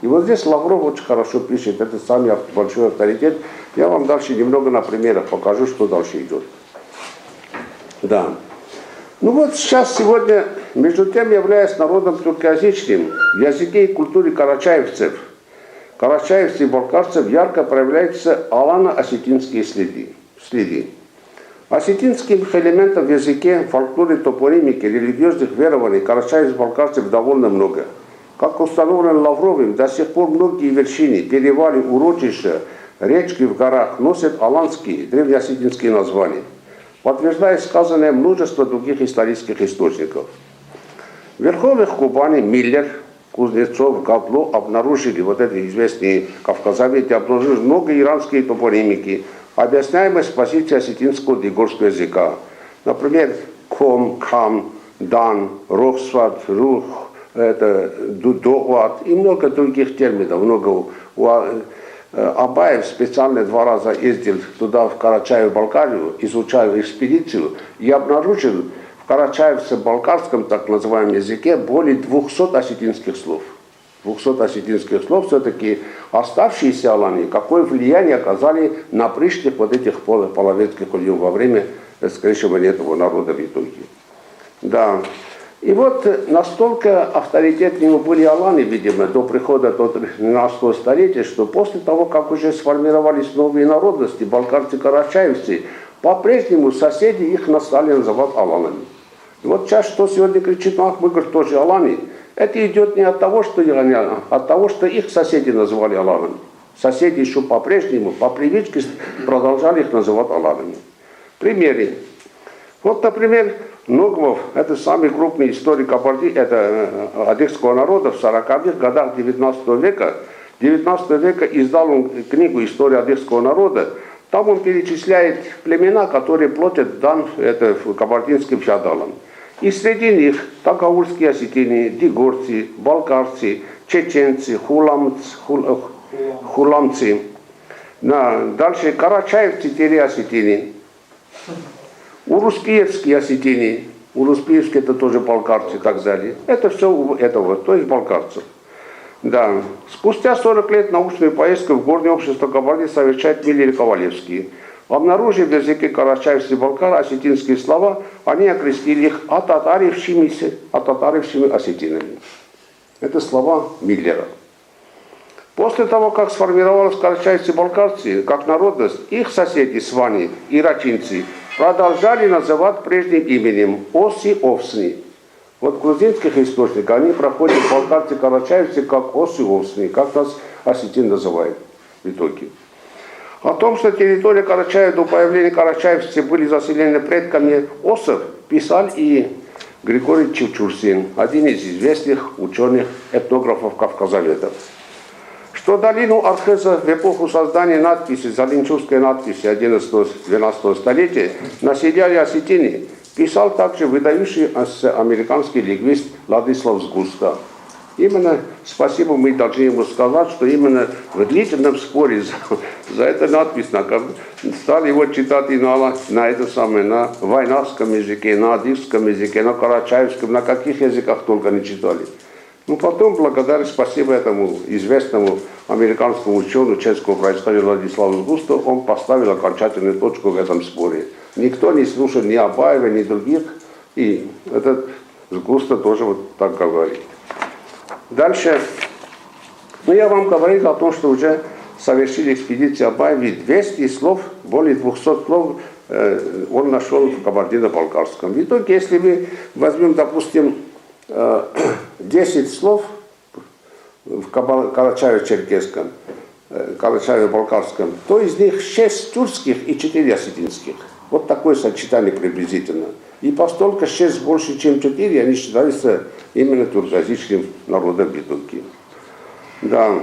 И вот здесь Лавров очень хорошо пишет, это самый большой авторитет. Я вам дальше немного на примерах покажу, что дальше идет. Да. Ну вот сейчас, сегодня, между тем, являясь народом тюркоязычным, в языке и культуре карачаевцев и балкарцев ярко проявляются алано-осетинские следы. Осетинских элементов в языке, фольклоре, топонимике, религиозных верований карачаевцев-балкарцев довольно много. Как установлено Лавровым, до сих пор многие вершины, перевалы, урочища, речки в горах носят аланские, древнеосетинские названия, подтверждая сказанное множество других исторических источников. В верховьях Кубани Миллер, Кузнецов, Габло обнаружили, вот эти известные кавказоведы, обнаружили много иранские топонимики, объясняемые с позиции осетинского дегорского языка. Например, Ком, Кам, Дан, Рохсват, Рух, Дудоат и много других терминов. Много. Абаев специально 2 раза ездил туда, в Карачаево-Балкарию, изучал экспедицию и обнаружил в карачаевско-балкарском, так называемом языке, более 200 осетинских слов. 200 осетинских слов все-таки оставшиеся аланы, какое влияние оказали на пришлых вот этих половецких людей во время скрещивания этого народа в итоге. Да. И вот настолько авторитетными были аланы, видимо, до прихода до 13 столетия, что после того, как уже сформировались новые народности, балкарцы-карачаевцы, по-прежнему соседи их стали называть аланами. И вот сейчас, что сегодня кричит, ах, мы, говорит, тоже аланы, это идет не от того, что а от того, что их соседи называли аланами. Соседи еще по-прежнему, по привычке продолжали их называть аланами. Примеры. Вот, например, Нугмов, это самый крупный историк адыгского народа в 40-х годах 19 века. 19 века издал он книгу «История адыгского народа». Там он перечисляет племена, которые платят дан кабардинским феодалам. И среди них тагаульские осетины, дигорцы, балкарцы, чеченцы, хуламцы. Дальше карачаевцы-осетины. Уруспиевские осетины, Уруспиевские это тоже балкарцы и так далее. Это все этого, то есть балкарцев. Да. Спустя 40 лет научную поездку в горное общество Кабарди совершает Миллер Ковалевский. Обнаружив в языке карачаевцев и балкар осетинские слова, они окрестили их отатарившими осетинами. Это слова Миллера. После того, как сформировалась карачаевцы и балкарцы как народность, их соседи свани и рачинцы продолжали называть прежним именем Оси-Овсни. Вот в грузинских источниках они проходят балкарцы-карачаевцы как Оси-Овсни, как нас осетин называют в итоге. О том, что территория Карачаева до появления карачаевцев были заселены предками осов, писал и Григорий Чевчурсин, один из известных ученых-этнографов-кавказоведов. Что долину Археза в эпоху создания надписи, залинчурской надписи 11-12 столетия, населяли осетины, писал также выдающийся американский лингвист Владислав Сгуста. Именно спасибо мы должны ему сказать, что именно в длительном споре за эту надпись стали его читать и на вайнарском языке, на адыгском языке, на карачаевском, на каких языках только не читали. Ну потом, благодаря, спасибо этому известному американскому ученому чешского происхождения Владиславу Сгусту, он поставил окончательную точку в этом споре. Никто не слушал ни Абаева, ни других, и этот Сгуста тоже вот так говорит. Дальше, я вам говорил о том, что уже совершили экспедицию Абаева, 200 слов, более 200 слов он нашел в Кабардино-Балкарском. В итоге, если мы возьмем, допустим, 10 слов в Карачаево-Черкесском, Карачаево-Балкарском, то из них 6 тюркских и 4 осетинских. Вот такое сочетание приблизительно. И постольку 6 больше, чем 4, они считаются именно тюркоязычным народом в итоге. Да.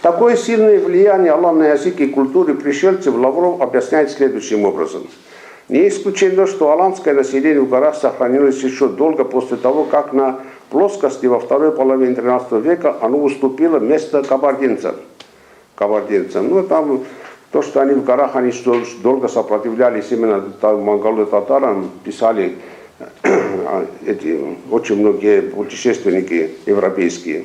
Такое сильное влияние Аллаха на язык и культуры пришельцев Лавров объясняет следующим образом. Не исключено, что аланское население в горах сохранилось еще долго после того, как на плоскости во второй половине 13 века оно уступило место кабардинцам. Ну, там то, что они в горах, они долго сопротивлялись именно монголо-татарам, писали очень многие путешественники европейские.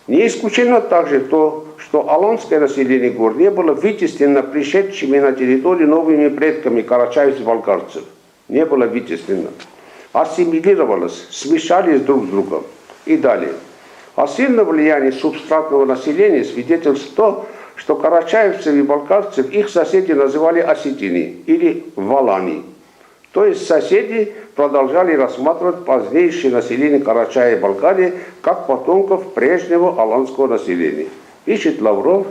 Не исключено также то, что аланское население гор не было вытеснено пришедшими на территорию новыми предками карачаевцев-балкарцев. Не было вытеснено. Ассимилировалось, смешались друг с другом. И далее. О сильном влиянии субстратного населения свидетельствует то, что карачаевцев и балкарцев их соседи называли осетины или валани. То есть соседи продолжали рассматривать позднейшее население Карачая и Балкарии как потомков прежнего аланского населения. Пишет Лавров,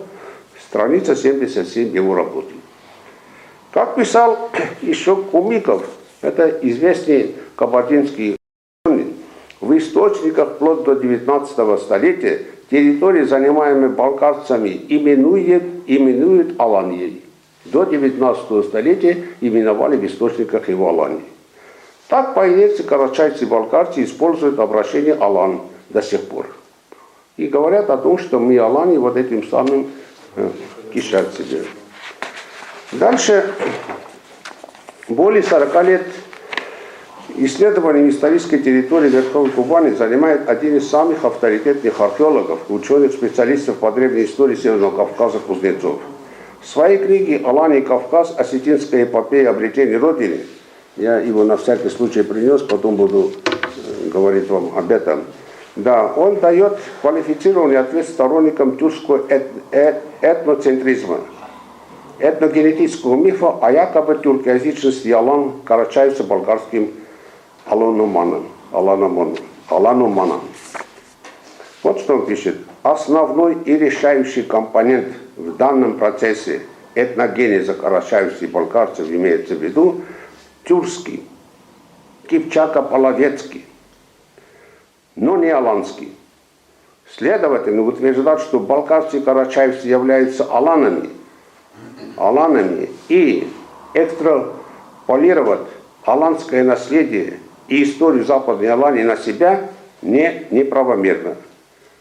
страница 77 его работы. Как писал еще Кумиков, это известный кабардинский ученый, в источниках вплоть до 19 столетия территории, занимаемые балкарцами, именуют Аланией. До 19 столетия именовали в источниках его Аланией. Так по инерции карачайцы и балкарцы используют обращение Алан до сих пор. И говорят о том, что мы Алани вот этим самым кишат себе. Дальше, более 40 лет исследованием исторической территории Верховной Кубани занимает один из самых авторитетных археологов, ученых, специалистов по древней истории Северного Кавказа Кузнецов. В своей книге «Алани и Кавказ. Осетинская эпопея обретения Родины», я его на всякий случай принес, потом буду говорить вам об этом. Да, он дает квалифицированный ответ сторонникам тюркского этноцентризма, этногенетического мифа о якобы тюркоязычности Алан карачаевца болгарским Алануманом. Вот что он пишет. Основной и решающий компонент в данном процессе этногенеза карачаевцев и балкарцев имеется в виду тюркский, кипчако-половецкий, но не аланский. Следовательно, утверждать, что балкарцы и карачаевцы являются аланами и экстраполировать аланское наследие и историю Западной Алании на себя неправомерно.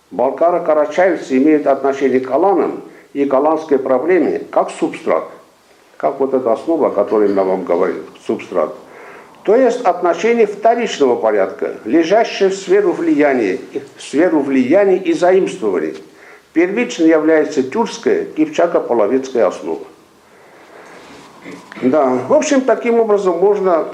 Балкары-карачаевцы имеют отношение к аланам и к аланской проблеме как субстрат, как вот эта основа, о которой я вам говорил, субстрат. То есть отношение вторичного порядка, лежащее в сферу влияния и заимствований. Первично является тюркская, кипчако-половецкая основа. Да, в общем, таким образом можно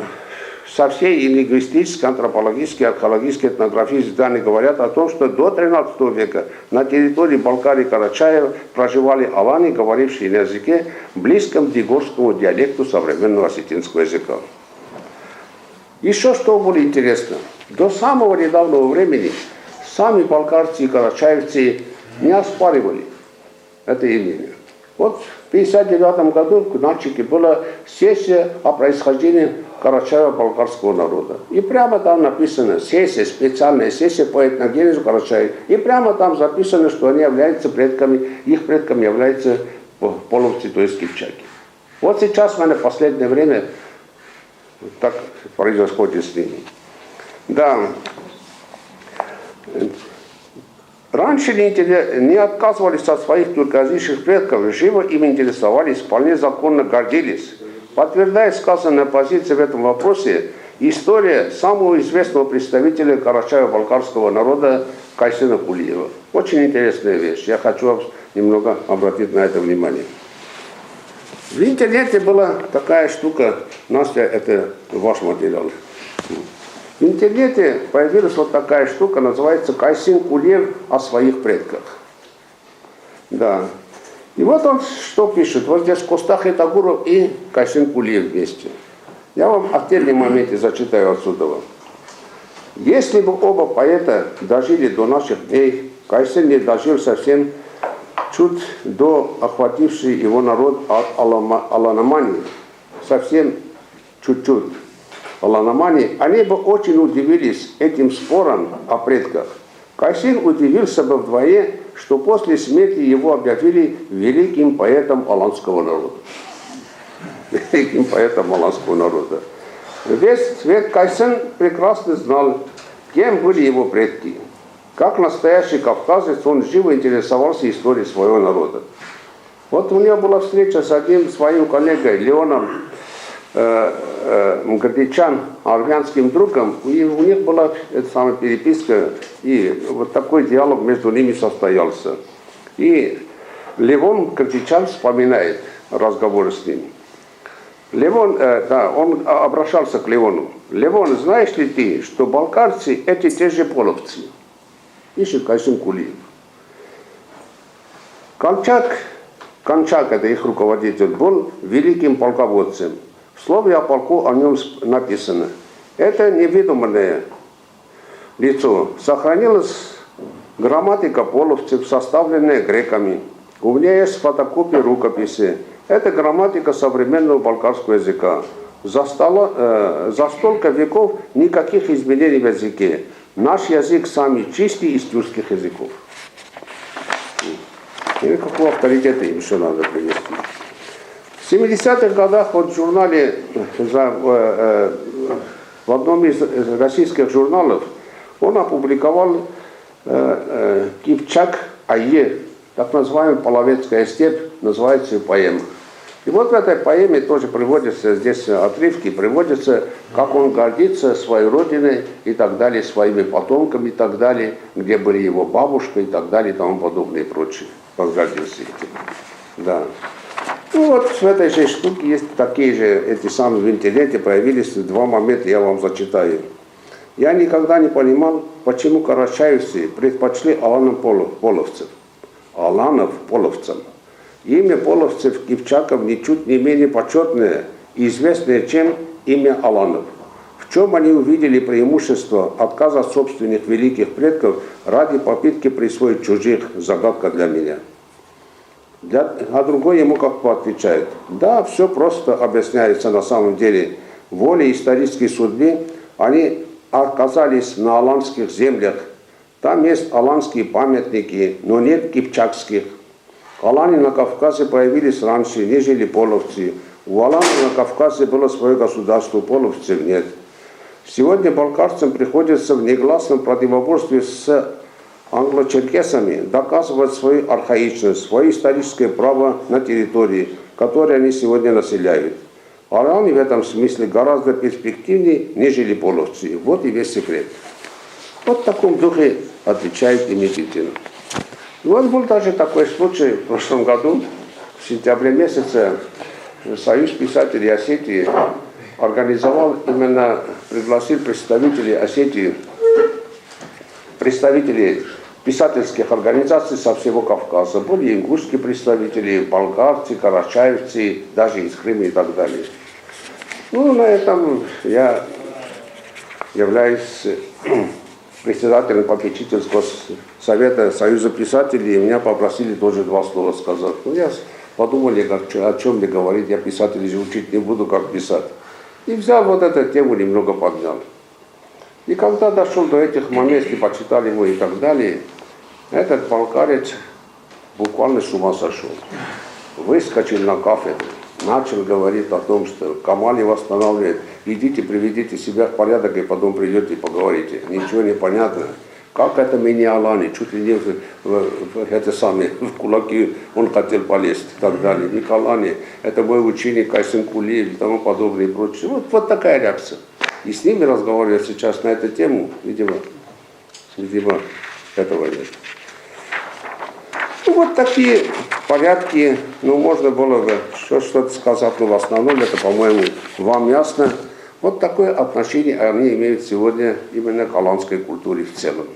со всей и лингвистической, антропологической, археологической, этнографической данные говорят о том, что до XIII века на территории Балкарии и Карачаева проживали аланы, говорившие на языке, близком к дигорскому диалекту современного осетинского языка. Еще что более интересно. До самого недавнего времени сами балкарцы и карачаевцы не оспаривали это имение. Вот в 1959 году в Кунарчике была сессия о происхождении карачаево-балкарского народа. И прямо там написано сессия, специальная сессия по этногенезу Карачаева. И прямо там записано, что они являются предками, их предками являются половцы, то есть кипчаки. Вот сейчас, в последнее время, так происходит с ними. Да. Раньше не отказывались от своих тюркоязычных предков, живо им интересовались, вполне законно гордились. Подтверждает сказанная позиция в этом вопросе история самого известного представителя карачаево-балкарского народа Кайсена Кулиева. Очень интересная вещь. Я хочу немного обратить на это внимание. В интернете была такая штука, Настя, это ваш материал. В интернете появилась вот такая штука, называется Кайсен Кулиев о своих предках. Да. И вот он что пишет. Вот здесь Костах Этагуров и Кайсен Кулиев вместе. Я вам в отдельном моменте зачитаю отсюда. Если бы оба поэта дожили до наших дней, Кайсен не дожил совсем чуть до охватившей его народ аланомании, совсем чуть-чуть аланомании, они бы очень удивились этим спорам о предках. Кайсен удивился бы вдвое, что после смерти его объявили великим поэтом аланского народа. Великим поэтом аланского народа. Весь свет Кайсен прекрасно знал, кем были его предки. Как настоящий кавказец, он живо интересовался историей своего народа. Вот у него была встреча с одним своим коллегой, Леоном Мгардичан, армянским другом, и у них была эта самая переписка, и вот такой диалог между ними состоялся. И Левон Кирпичан вспоминает разговоры с ним. Левон, он обращался к Левону. Левон, знаешь ли ты, что балкарцы эти те же половцы? Пишет Кайсым Кулиев. Кончак, это их руководитель, был великим полководцем. В слове о полку о нем написано. Это неведомое лицо. Сохранилась грамматика половцев, составленная греками. У меня есть фотокопии рукописи. Это грамматика современного балкарского языка. За столько веков никаких изменений в языке. Наш язык самый чистый из тюркских языков. И какого авторитета им еще надо принести. В 70-х годах вот в журнале, в одном из российских журналов, он опубликовал Кипчак Айе, так называемая Половецкая степь, называется поэма. И вот в этой поэме тоже приводятся, здесь отрывки, приводятся, как он гордится своей родиной и так далее, своими потомками и так далее, где были его бабушка и так далее и тому подобное и прочее. Он гордился этим. Да. Ну вот в этой же штуке есть такие же, эти самые в интернете появились два момента, я вам зачитаю. Я никогда не понимал, почему карачаевцы предпочли Аланов половцев. Аланов половцам. Имя половцев Кипчаков ничуть не менее почетное и известное, чем имя Аланов. В чем они увидели преимущество отказа от собственных великих предков ради попытки присвоить чужих, загадка для меня. А другой ему как бы отвечает. Да, все просто объясняется на самом деле. Волей исторической судьбы они оказались на аланских землях. Там есть аланские памятники, но нет кипчакских. Аланы на Кавказе появились раньше, нежели половцы. У аланов на Кавказе было свое государство, половцев нет. Сегодня балкарцам приходится в негласном противоборстве с англо-черкесами доказывать свою архаичность, свое историческое право на территории, которые они сегодня населяют. Аланы в этом смысле гораздо перспективнее, нежели половцы. Вот и весь секрет. Вот в таком духе отвечает и Микитин. Вот был даже такой случай в прошлом году, в сентябре месяце, Союз писателей Осетии организовал, именно пригласил представителей Осетии, представителей писательских организаций со всего Кавказа. Были ингушские представители, болгарцы, карачаевцы, даже из Крыма и так далее. Ну, на этом я являюсь председателем попечительского совета Союза писателей, и меня попросили тоже два слова сказать. Ну, я подумал, о чем мне говорить, я писателей же учить не буду, как писать. И взял вот эту тему, немного поднял. И когда дошел до этих моментов, почитали его и так далее, этот балкарец буквально с ума сошел. Выскочил на кафедру, начал говорить о том, что Камали восстанавливает. Идите, приведите себя в порядок, и потом придете и поговорите. Ничего не понятно. Как это мини-аланы, чуть ли не в кулаки он хотел полезть и так далее. Николани, это мой ученик Кайсым Кулиев и тому подобное и прочее. Вот такая реакция. И с ними разговаривать сейчас на эту тему, видимо, этого нет. Ну, вот такие порядки, ну, можно было бы что-то сказать, но в основном это, по-моему, вам ясно. Вот такое отношение они имеют сегодня именно к аланской культуре в целом.